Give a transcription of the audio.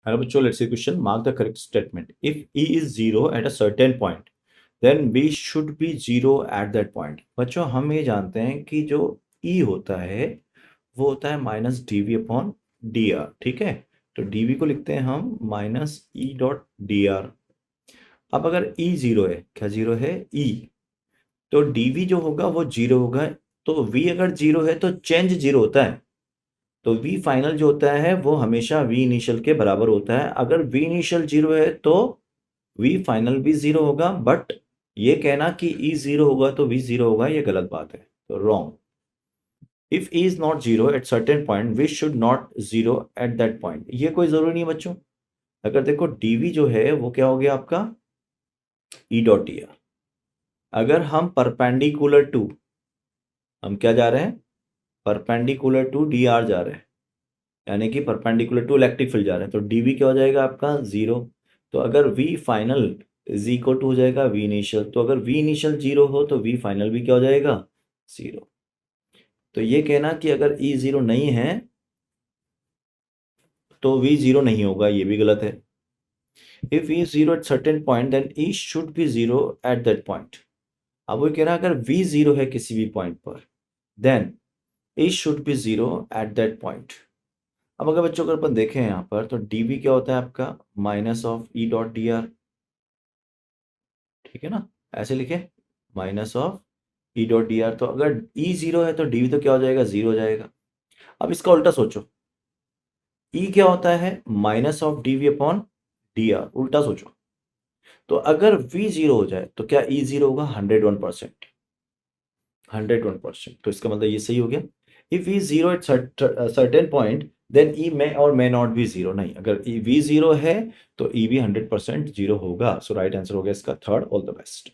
Hello बच्चों, let's see question. Mark the correct statement. If e is 0 at a certain point, then b should be 0 at that point. बच्चों, हम ये जानते हैं कि जो e होता है वो होता है minus D V upon D R. ठीक है, तो डी वी को लिखते हैं हम minus E dot D R. अब अगर e 0 है, क्या 0 है? e, तो डी वी जो होगा वो 0 होगा. तो v अगर 0 है तो चेंज 0 होता है. तो v फाइनल जो होता है वो हमेशा v इनिशियल के बराबर होता है. अगर v इनिशियल 0 है तो v फाइनल भी 0 होगा. बट ये कहना कि e 0 होगा तो v 0 होगा, ये गलत बात है, तो wrong. If e is not 0 at certain point, v should not 0 at that point. ये कोई जरूरी नहीं है बच्चों. अगर देखो dv जो है वो क्या हो गया आपका e डॉट डी आर. अगर हम परपेंडिकुलर टू, हम क्या जा रहे हैं? परपेंडिकुलर टू डी आर जा रहे हैं, यानी कि परपेंडिकुलर टू इलेक्ट्रिक फील्ड जा रहे हैं. तो डी वी क्या हो जाएगा आपका? 0. तो अगर V final is equal to हो जाएगा वी इनिशियल. तो अगर वी इनिशियल 0 हो तो वी फाइनल भी क्या हो जाएगा? 0. तो ये कहना कि अगर ई 0 नहीं है तो वी 0 नहीं होगा, ये भी गलत है. If E 0 at certain point then E should be 0 at that point. अब वो कह रहा है अगर वी 0 है किसी भी पॉइंट पर, then E should be 0 at that point. अब अगर बच्चों अगर अपन देखें यहाँ पर, तो डी बी क्या होता है आपका? Minus of E dot D R. ठीक है ना, ऐसे लिखे minus of E dot D are. तो अगर ई 0 है तो डी वी तो क्या हो जाएगा? 0 हो जाएगा. अब इसका उल्टा सोचो, ई क्या होता है? Minus of D V upon D R. उल्टा सोचो, तो अगर वी 0 हो जाए तो क्या ई 0 होगा? 101%. 101%. तो इसका मतलब ये सही हो गया. If E 0 at certain point then e may और मे नॉट बी 0. नहीं, अगर ई वी 0 है तो ई भी 100% 0 होगा. सो राइट आंसर हो गया इसका थर्ड. All the best.